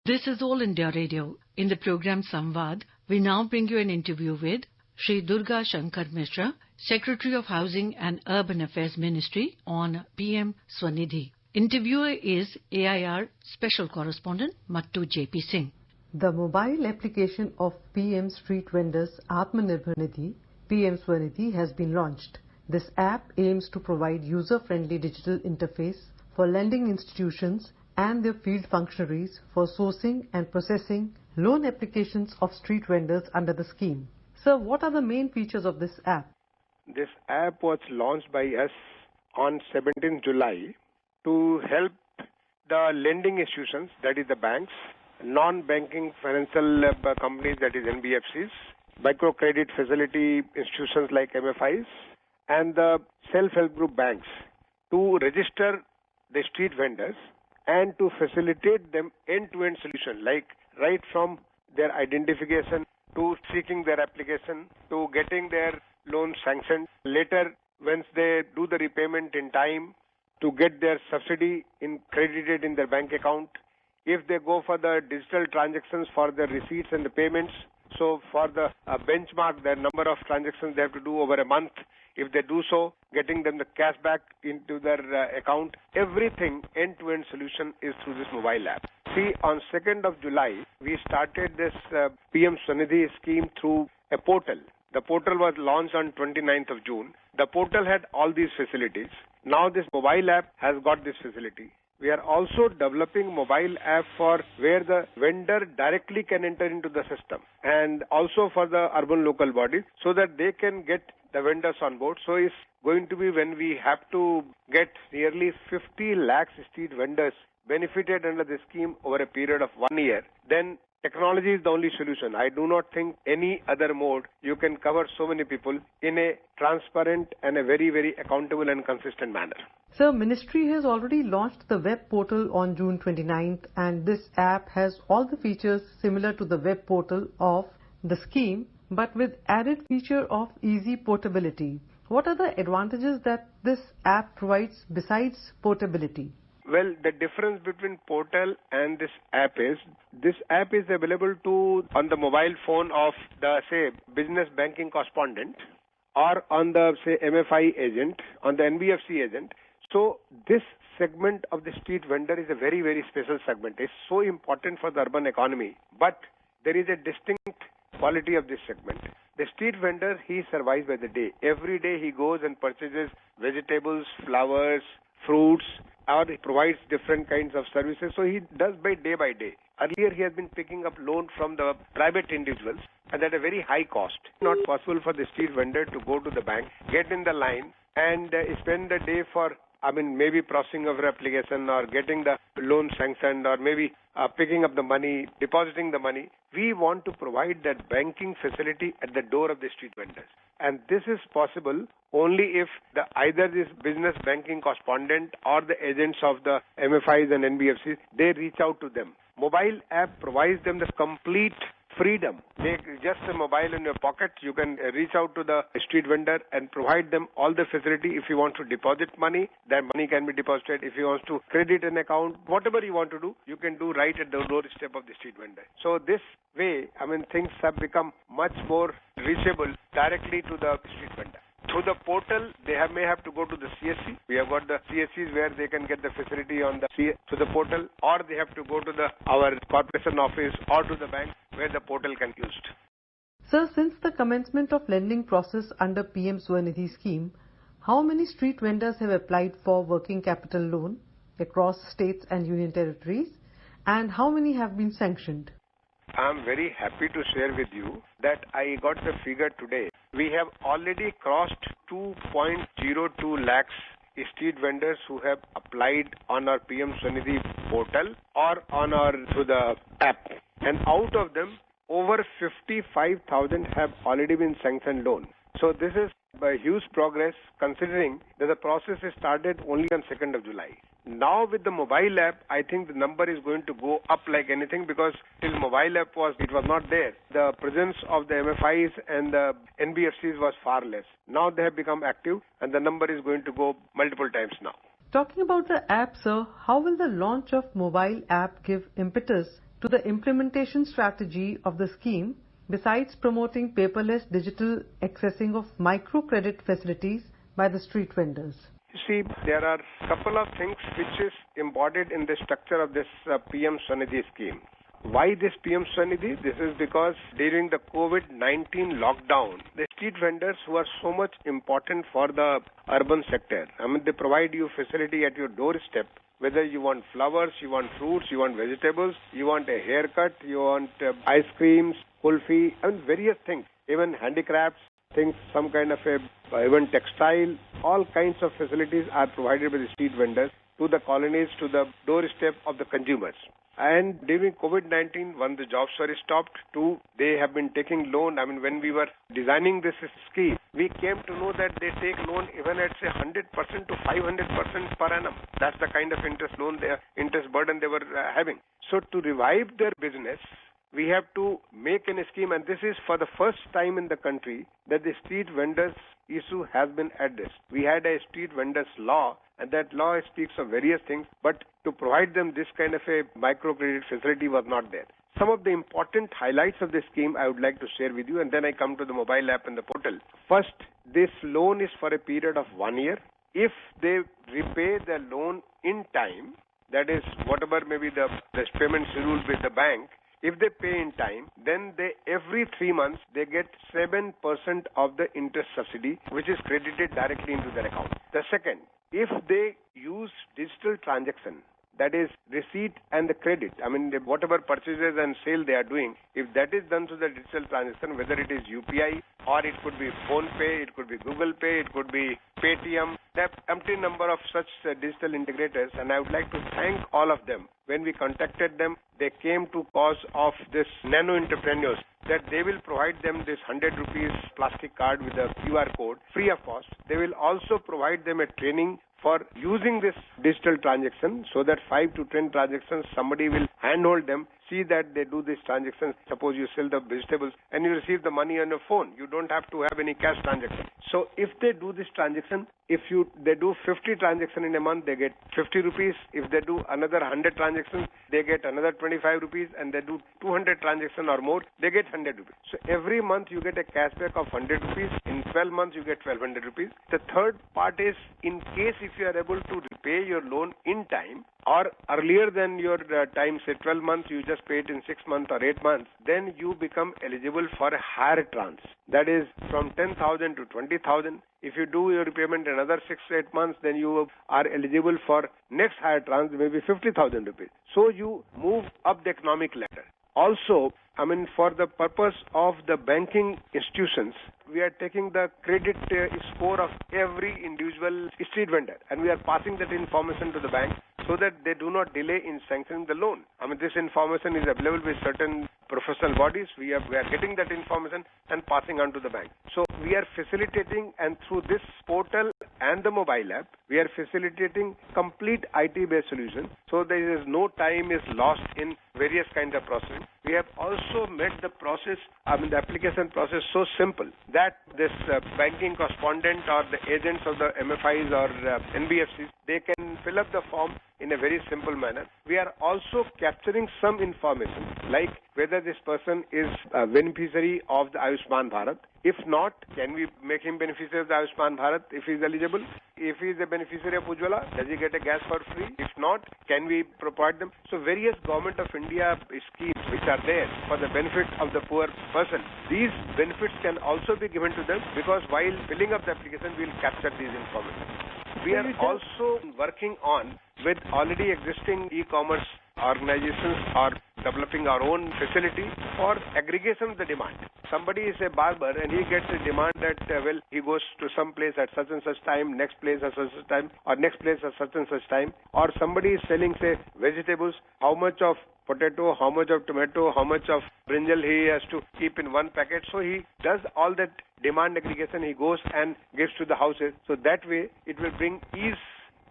This is All India Radio. In the program Samvad, we now bring you an interview with Shri Durga Shanker Mishra, Secretary of Housing and Urban Affairs Ministry on PM SVANidhi. Interviewer is AIR Special Correspondent Mattu JP Singh. The mobile application of PM Street Vendors Atmanirbhar Nidhi, PM SVANidhi, has been launched. This app aims to provide user-friendly digital interface for lending institutions and their field functionaries for sourcing and processing loan applications of street vendors under the scheme. Sir, what are the main features of this app? This app was launched by us on 17th July to help the lending institutions, that is the banks, non-banking financial companies, that is NBFCs, microcredit facility institutions like MFIs, and the self-help group banks to register the street vendors and to facilitate them end-to-end solution, like right from their identification to seeking their application to getting their loan sanctioned. Later, once they do the repayment in time, to get their subsidy credited in their bank account. If they go for the digital transactions for the receipts and the payments, so for the benchmark, the number of transactions they have to do over a month, if they do so, getting them the cash back into their account, everything end-to-end solution is through this mobile app. See, on 2nd of July, we started this PM SVANidhi scheme through a portal. The portal was launched on 29th of June. The portal had all these facilities. Now this mobile app has got this facility. We are also developing mobile app for where the vendor directly can enter into the system, and also for the urban local bodies so that they can get the vendors on board. So it's going to be when we have to get nearly 50 lakhs street vendors benefited under the scheme over a period of 1 year, then technology is the only solution. I do not think any other mode you can cover so many people in a transparent and a very, very accountable and consistent manner. Sir, Ministry has already launched the web portal on June 29th, and this app has all the features similar to the web portal of the scheme, but with added feature of easy portability. What are the advantages that this app provides besides portability? Well, the difference between portal and this app is available on the mobile phone of the, say, business banking correspondent or on the, say, MFI agent, on the NBFC agent. So this segment of the street vendor is a very, very special segment. It's so important for the urban economy, but there is a distinct quality of this segment. The street vendor, he survives by the day. Every day he goes and purchases vegetables, flowers, fruits, or he provides different kinds of services. So he does by day. Earlier he has been picking up loan from the private individuals and at a very high cost. Not possible for the street vendor to go to the bank, get in the line and spend the day for maybe processing of application or getting the loan sanctioned or maybe picking up the money, depositing the money. We want to provide that banking facility at the door of the street vendors. And this is possible only if either this business banking correspondent or the agents of the MFIs and NBFCs, they reach out to them. Mobile app provides them the complete freedom. Take just a mobile in your pocket, you can reach out to the street vendor and provide them all the facility. If you want to deposit money, that money can be deposited. If you want to credit an account, whatever you want to do, you can do right at the doorstep of the street vendor. So this way, things have become much more reachable directly to the street vendor. Through the portal, they may have to go to the Secy. We have got the CSCs where they can get the facility through the portal, or they have to go to our corporation office or to the bank where the portal can be used. Sir, since the commencement of lending process under PM SVANidhi scheme, how many street vendors have applied for working capital loan across states and union territories, and how many have been sanctioned? I'm very happy to share with you that I got the figure today. We have already crossed 2.02 lakhs street vendors who have applied on our PM SVANidhi portal or through the app. And out of them, over 55,000 have already been sanctioned loan. So this is a huge progress considering that the process started only on 2nd of July. Now with the mobile app, I think the number is going to go up like anything because till mobile app was not there. The presence of the MFIs and the NBFCs was far less. Now they have become active and the number is going to go multiple times now. Talking about the app, sir, how will the launch of mobile app give impetus to the implementation strategy of the scheme, besides promoting paperless digital accessing of microcredit facilities by the street vendors? You see, there are a couple of things which is embodied in the structure of this PM SVANidhi scheme. Why this PM SVANidhi? This is because during the COVID-19 lockdown, the street vendors who are so much important for the urban sector, they provide you facility at your doorstep. Whether you want flowers, you want fruits, you want vegetables, you want a haircut, you want ice creams, kulfi, various things, even handicrafts, things, some kind of even textile, all kinds of facilities are provided by the street vendors to the colonies, to the doorstep of the consumers. And during COVID-19, one, the jobs were stopped. Two, they have been taking loan. When we were designing this scheme, we came to know that they take loan even at say 100% to 500% per annum. That's the kind of interest burden they were having. So to revive their business, we have to make a scheme, and this is for the first time in the country that the street vendors issue has been addressed. We had a street vendors law, and that law speaks of various things, but to provide them this kind of a microcredit facility was not there. Some of the important highlights of the scheme I would like to share with you, and then I come to the mobile app and the portal. First, this loan is for a period of 1 year. If they repay the loan in time, that is whatever may be the payment schedule with the bank, if they pay in time, then every 3 months they get 7% of the interest subsidy, which is credited directly into their account. The second, if they use digital transaction, that is receipt and the credit, whatever purchases and sale they are doing, if that is done through the digital transaction, whether it is UPI or it could be Phone Pay, it could be Google Pay, it could be Paytm, there are empty number of such digital integrators, and I would like to thank all of them. When we contacted them, they came to cause of this nano-entrepreneurs, that they will provide them this 100 rupees plastic card with a QR code free of cost. They will also provide them a training for using this digital transaction, so that 5 to 10 transactions somebody will handhold them, see that they do these transactions. Suppose you sell the vegetables and you receive the money on your phone. You don't have to have any cash transaction. So if they do this transaction, they do 50 transactions in a month, they get 50 rupees. If they do another 100 transactions, they get another 25 rupees, and they do 200 transactions or more, they get 100 rupees. So every month you get a cashback of 100 rupees. In 12 months you get 1200 rupees. The third part is, in case if you are able to repay your loan in time, or earlier than your time, say 12 months, you just pay it in 6 months or 8 months, then you become eligible for a higher tranche. That is from 10,000 to 20,000. If you do your repayment in another 6 to 8 months, then you are eligible for next higher tranche, maybe 50,000 rupees. So you move up the economic ladder. Also, for the purpose of the banking institutions, we are taking the credit score of every individual street vendor, and we are passing that information to the bank so that they do not delay in sanctioning the loan. This information is available with certain professional bodies. We are getting that information and passing on to the bank. So we are facilitating, and through this portal and the mobile app, we are facilitating complete IT-based solution, so there is no time is lost in various kinds of processing. We have also made the process, the application process so simple that this banking correspondent or the agents of the MFIs or NBFCs, they can fill up the form in a very simple manner. We are also capturing some information, like whether this person is a beneficiary of the Ayushman Bharat. If not, can we make him beneficiary of the Ayushman Bharat if he is eligible? If he is a beneficiary of Ujjwala, does he get a gas for free? If not, can we provide them? So various Government of India schemes which are there for the benefit of the poor person, these benefits can also be given to them, because while filling up the application, we will capture these information. We are also working on with already existing e-commerce organizations or developing our own facility for aggregation of the demand. Somebody is a barber and he gets a demand that, he goes to some place at such and such time, next place at such and such time, or next place at such and such time. Or somebody is selling, say, vegetables, how much of potato, how much of tomato, how much of brinjal he has to keep in one packet. So he does all that demand aggregation. He goes and gives to the houses. So that way it will bring ease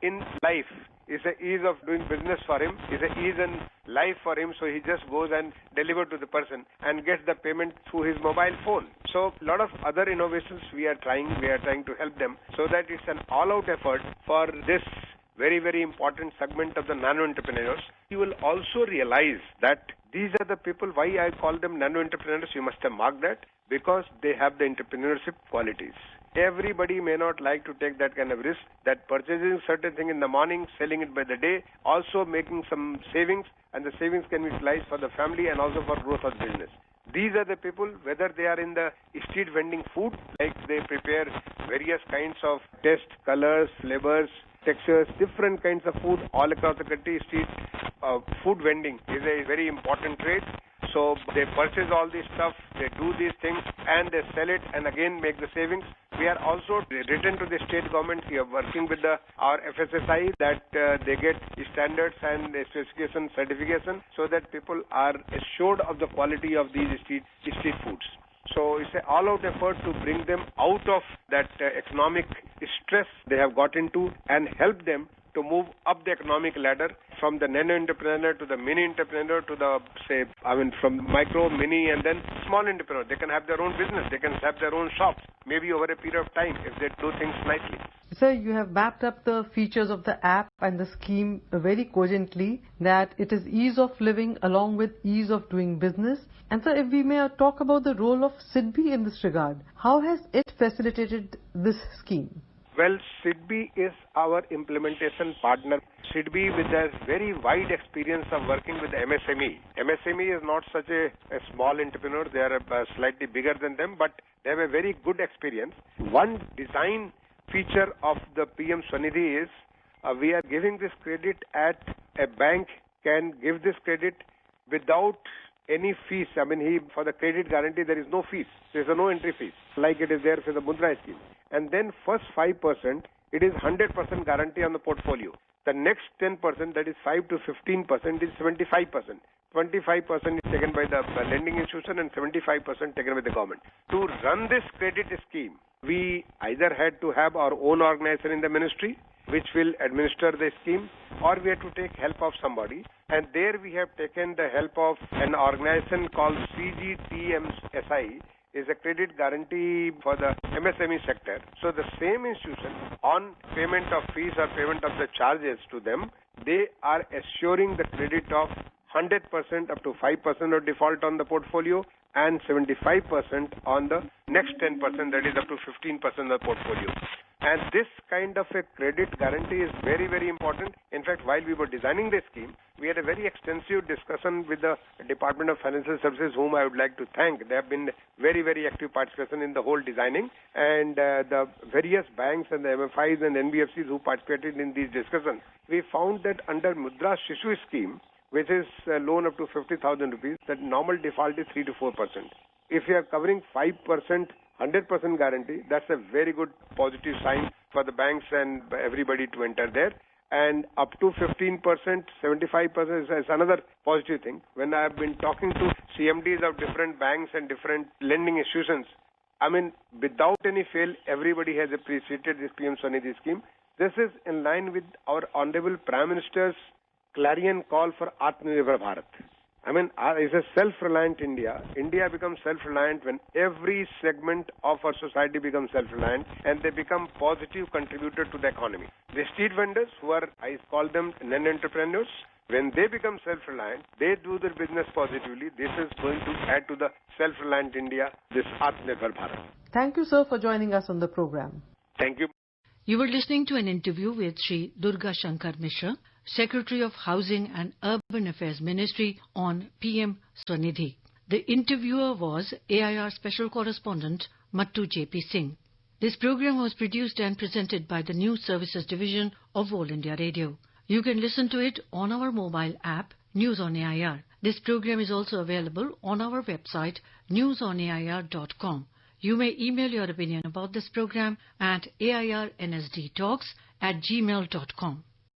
in life. It's an ease of doing business for him. It's an ease in life for him. So he just goes and delivers to the person and gets the payment through his mobile phone. So a lot of other innovations we are trying to help them, so that it's an all-out effort for this very, very important segment of the nano-entrepreneurs. You will also realize that These are the people, why I call them nano-entrepreneurs, you must have marked that, because they have the entrepreneurship qualities. Everybody may not like to take that kind of risk, that purchasing certain thing in the morning, selling it by the day, also making some savings, and the savings can be utilized for the family and also for growth of business. These are the people, whether they are in the street vending food, like they prepare various kinds of taste, colors, flavors, textures, different kinds of food all across the country. Street food vending is a very important trade. So they purchase all this stuff, they do these things, and they sell it and again make the savings. We are also written to the state government. We are working with our FSSI that they get standards and specification certification so that people are assured of the quality of these street foods. So it's an all-out effort to bring them out of that economic stress they have got into and help them to move up the economic ladder from the nano-entrepreneur to the mini-entrepreneur to the, from micro, mini, and then small entrepreneur. They can have their own business. They can have their own shops, maybe over a period of time if they do things nicely. Sir, you have mapped up the features of the app and the scheme very cogently, that it is ease of living along with ease of doing business. And sir, if we may talk about the role of SVANidhi in this regard, how has it facilitated this scheme? Well, SVANidhi is our implementation partner. SVANidhi, with a very wide experience of working with MSME. MSME is not such a small entrepreneur. They are slightly bigger than them, but they have a very good experience. One design feature of the PM SVANidhi is we are giving this credit at a bank can give this credit without any fees. For the credit guarantee, there is no fees. There is no entry fees, like it is there for the Mudra scheme. And then first 5%, it is 100% guarantee on the portfolio. The next 10%, that is 5 to 15%, is 75%. 25% is taken by the lending institution and 75% taken by the government. To run this credit scheme, we either had to have our own organization in the ministry, which will administer the scheme, or we had to take help of somebody. And there we have taken the help of an organization called CGTMSI, is a credit guarantee for the MSME sector. So the same institution, on payment of fees or payment of the charges to them, they are assuring the credit of 100% up to 5% of default on the portfolio and 75% on the next 10%, that is up to 15% of the portfolio. And this kind of a credit guarantee is very, very important. In fact, while we were designing this scheme, we had a very extensive discussion with the Department of Financial Services, whom I would like to thank. They have been very, very active participation in the whole designing. And the various banks and the MFIs and NBFCs who participated in these discussions, we found that under Mudra Shishu scheme, which is a loan up to 50,000 rupees, the normal default is 3 to 4%. If you are covering 5%, 100% guarantee, that's a very good positive sign for the banks and everybody to enter there. And up to 15%, 75% is another positive thing. When I have been talking to CMDs of different banks and different lending institutions, without any fail, everybody has appreciated this PM SVANidhi scheme. This is in line with our Honorable Prime Minister's clarion call for Atmanirbhar Bharat. It's a self-reliant India. India becomes self-reliant when every segment of our society becomes self-reliant and they become positive contributor to the economy. The street vendors, who are, I call them nano-entrepreneurs, when they become self-reliant, they do their business positively. This is going to add to the self-reliant India, this Atmanirbhar Bharat. Thank you, sir, for joining us on the program. Thank you. You were listening to an interview with Shri Durga Shanker Mishra, Secretary of Housing and Urban Affairs Ministry, on PM SVANidhi. The interviewer was AIR Special Correspondent Mattu J.P. Singh. This program was produced and presented by the News Services Division of All India Radio. You can listen to it on our mobile app, News on AIR. This program is also available on our website, newsonair.com. You may email your opinion about this program at airnsdtalks@gmail.com.